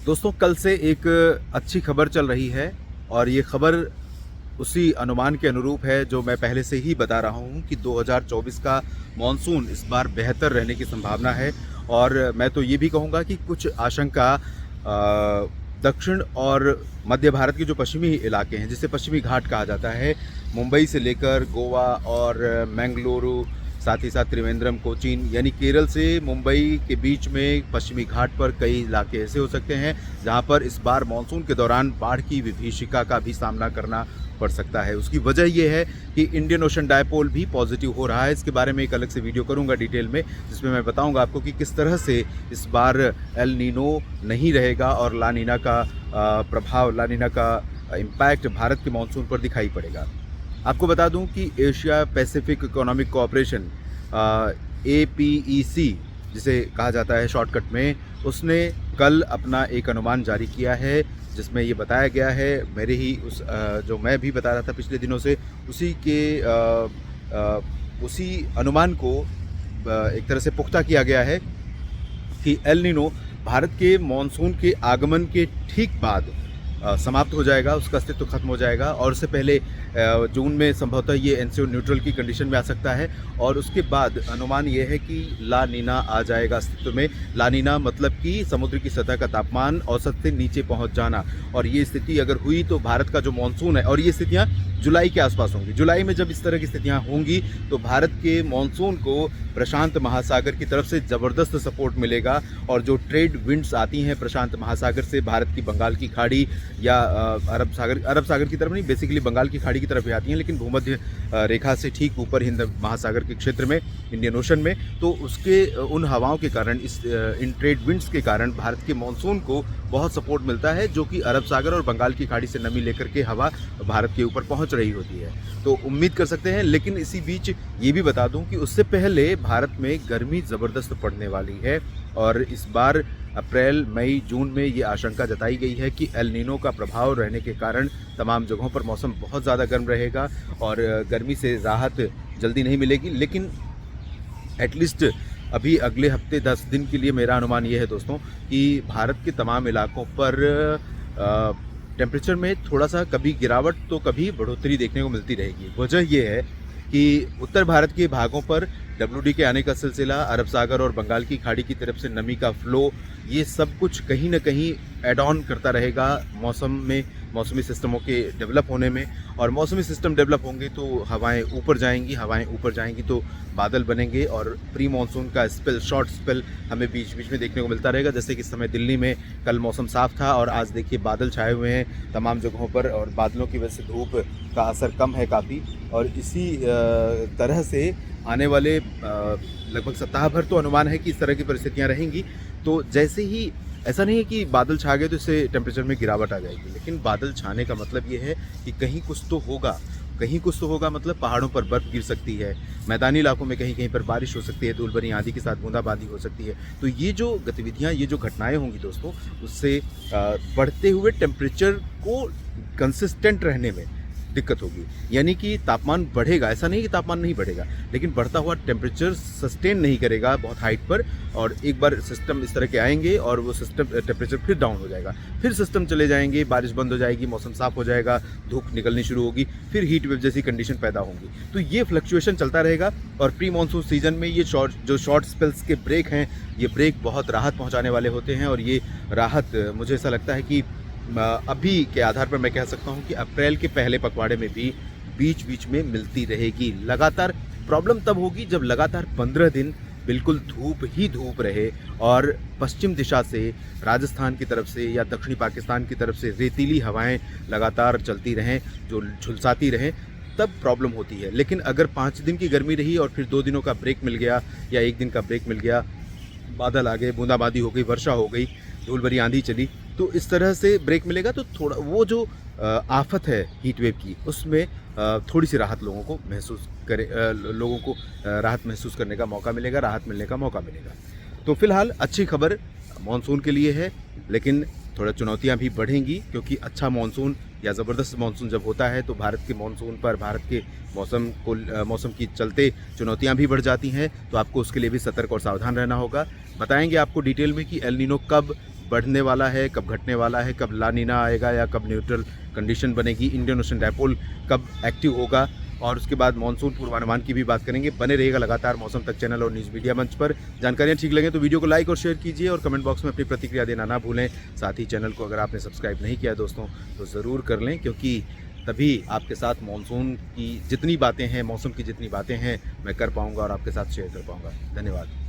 दोस्तों, कल से एक अच्छी खबर चल रही है और ये खबर उसी अनुमान के अनुरूप है जो मैं पहले से ही बता रहा हूँ कि 2024 का मॉनसून इस बार बेहतर रहने की संभावना है। और मैं तो ये भी कहूँगा कि कुछ आशंका दक्षिण और मध्य भारत के जो पश्चिमी इलाके हैं, जिसे पश्चिमी घाट कहा जाता है, मुंबई से लेकर गोवा और मैंगलुरु, साथ ही साथ त्रिवेंद्रम, कोचीन, यानी केरल से मुंबई के बीच में पश्चिमी घाट पर कई इलाके ऐसे हो सकते हैं जहां पर इस बार मानसून के दौरान बाढ़ की विभीषिका का भी सामना करना पड़ सकता है। उसकी वजह यह है कि इंडियन ओशन डायपोल भी पॉजिटिव हो रहा है। इसके बारे में एक अलग से वीडियो करूंगा डिटेल में, जिसमें मैं बताऊंगा आपको कि किस तरह से इस बार एल नीनो नहीं रहेगा और ला नीना का प्रभाव, ला नीना का इम्पैक्ट भारत के मानसून पर दिखाई पड़ेगा। आपको बता दूं कि Asia Pacific economic cooperation APEC जिसे कहा जाता है शॉर्टकट में, उसने कल अपना एक अनुमान जारी किया है जिसमें ये बताया गया है, मेरे ही उस जो मैं भी बता रहा था पिछले दिनों से, उसी अनुमान को एक तरह से पुख्ता किया गया है कि एल नीनो भारत के मॉनसून के आगमन के ठीक बाद समाप्त हो जाएगा, उसका अस्तित्व खत्म हो जाएगा और उससे पहले जून में संभवतः ये एनसीओ न्यूट्रल की कंडीशन में आ सकता है। और उसके बाद अनुमान ये है कि ला नीना आ जाएगा अस्तित्व में। ला नीना मतलब कि समुद्र की सतह का तापमान औसत से नीचे पहुंच जाना, और ये स्थिति अगर हुई तो भारत का जो मानसून है, और ये स्थितियां जुलाई के आसपास होंगी, जुलाई में जब इस तरह की स्थितियां होंगी तो भारत के मानसून को प्रशांत महासागर की तरफ से ज़बरदस्त सपोर्ट मिलेगा। और जो ट्रेड विंड्स आती हैं प्रशांत महासागर से भारत की बंगाल की खाड़ी या अरब सागर की तरफ नहीं, बेसिकली बंगाल की खाड़ी की तरफ ही आती हैं, लेकिन भूमध्य रेखा से ठीक ऊपर हिंद महासागर के क्षेत्र में, इंडियन ओशन में, तो उसके उन हवाओं के कारण, इन ट्रेड विंड्स के कारण भारत के मानसून को बहुत सपोर्ट मिलता है, जो कि अरब सागर और बंगाल की खाड़ी से नमी लेकर के हवा भारत के ऊपर पहुंच रही होती है। तो उम्मीद कर सकते हैं। लेकिन इसी बीच ये भी बता दूं कि उससे पहले भारत में गर्मी ज़बरदस्त पड़ने वाली है और इस बार अप्रैल, मई, जून में ये आशंका जताई गई है कि एल नीनो का प्रभाव रहने के कारण तमाम जगहों पर मौसम बहुत ज़्यादा गर्म रहेगा और गर्मी से राहत जल्दी नहीं मिलेगी। लेकिन एटलीस्ट अभी अगले हफ्ते 10 दिन के लिए मेरा अनुमान ये है दोस्तों कि भारत के तमाम इलाकों पर टेम्परेचर में थोड़ा सा कभी गिरावट तो कभी बढ़ोतरी देखने को मिलती रहेगी। वजह यह है कि उत्तर भारत के भागों पर WD के आने का सिलसिला, अरब सागर और बंगाल की खाड़ी की तरफ से नमी का फ्लो, ये सब कुछ कहीं ना कहीं एड ऑन करता रहेगा मौसम में, मौसमी सिस्टमों के डेवलप होने में। और मौसमी सिस्टम डेवलप होंगे तो हवाएं ऊपर जाएंगी तो बादल बनेंगे और प्री मानसून का स्पेल, शॉर्ट स्पेल हमें बीच बीच में देखने को मिलता रहेगा। जैसे कि इस समय दिल्ली में कल मौसम साफ था और आज देखिए बादल छाए हुए हैं तमाम जगहों पर, और बादलों की वजह से धूप का असर कम है काफ़ी। और इसी तरह से आने वाले लगभग सप्ताह भर तो अनुमान है कि इस तरह की परिस्थितियां रहेंगी। तो जैसे ही, ऐसा नहीं है कि बादल छा गए तो इससे टेम्परेचर में गिरावट आ जाएगी, लेकिन बादल छाने का मतलब ये है कि कहीं कुछ तो होगा, मतलब पहाड़ों पर बर्फ़ गिर सकती है, मैदानी इलाकों में कहीं कहीं पर बारिश हो सकती है, धूल भरी आंधी के साथ बूंदाबांदी हो सकती है। तो ये जो गतिविधियाँ, ये जो घटनाएं होंगी दोस्तों, उससे बढ़ते हुए टेम्परेचर को कंसिस्टेंट रहने में दिक्कत होगी। यानी कि तापमान बढ़ेगा, ऐसा नहीं कि तापमान नहीं बढ़ेगा, लेकिन बढ़ता हुआ टेम्परेचर सस्टेन नहीं करेगा बहुत हाइट पर, और एक बार सिस्टम इस तरह के आएंगे और वो सिस्टम टेम्परेचर फिर डाउन हो जाएगा, फिर सिस्टम चले जाएंगे, बारिश बंद हो जाएगी, मौसम साफ हो जाएगा, धूप निकलनी शुरू होगी, फिर हीट वेव जैसी कंडीशन पैदा होंगी। तो ये फ्लक्चुएशन चलता रहेगा। और प्री मानसून सीजन में ये जो शॉर्ट स्पेल्स के ब्रेक हैं, ये ब्रेक बहुत राहत पहुँचाने वाले होते हैं। और ये राहत मुझे ऐसा लगता है कि अभी के आधार पर मैं कह सकता हूं कि अप्रैल के पहले पखवाड़े में भी बीच बीच में मिलती रहेगी लगातार। प्रॉब्लम तब होगी जब लगातार 15 दिन बिल्कुल धूप ही धूप रहे और पश्चिम दिशा से, राजस्थान की तरफ से या दक्षिणी पाकिस्तान की तरफ से रेतीली हवाएं लगातार चलती रहें, जो झुलसाती रहें, तब प्रॉब्लम होती है। लेकिन अगर 5 दिन की गर्मी रही और फिर 2 दिनों का ब्रेक मिल गया या 1 दिन का ब्रेक मिल गया, बादल आ गए, बूंदाबांदी हो गई, वर्षा हो गई, धूल भरी आंधी चली, तो इस तरह से ब्रेक मिलेगा तो थोड़ा वो जो आफत है हीट वेव की, उसमें थोड़ी सी राहत लोगों को राहत महसूस करने का मौका मिलेगा, राहत मिलने का मौका मिलेगा। तो फिलहाल अच्छी खबर मानसून के लिए है, लेकिन थोड़ा चुनौतियां भी बढ़ेंगी, क्योंकि अच्छा मानसून या ज़बरदस्त मानसून जब होता है तो भारत के मानसून पर, भारत के मौसम की चलते चुनौतियां भी बढ़ जाती हैं। तो आपको उसके लिए भी सतर्क और सावधान रहना होगा। बताएंगे आपको डिटेल में कि एल नीनो कब, बढ़ने वाला है, कब घटने वाला है, कब ला नीना आएगा या कब न्यूट्रल कंडीशन बनेगी, इंडियन ओशन डायपोल कब एक्टिव होगा, और उसके बाद मानसून पूर्वानुमान की भी बात करेंगे। बने रहिएगा लगातार मौसम तक चैनल और न्यूज़ मीडिया मंच पर। जानकारियाँ ठीक लगे तो वीडियो को लाइक और शेयर कीजिए और कमेंट बॉक्स में अपनी प्रतिक्रिया देना ना भूलें। साथ ही चैनल को अगर आपने सब्सक्राइब नहीं किया दोस्तों तो ज़रूर कर लें, क्योंकि तभी आपके साथ मानसून की जितनी बातें हैं, मौसम की जितनी बातें हैं, मैं कर पाऊँगा और आपके साथ शेयर कर पाऊँगा। धन्यवाद।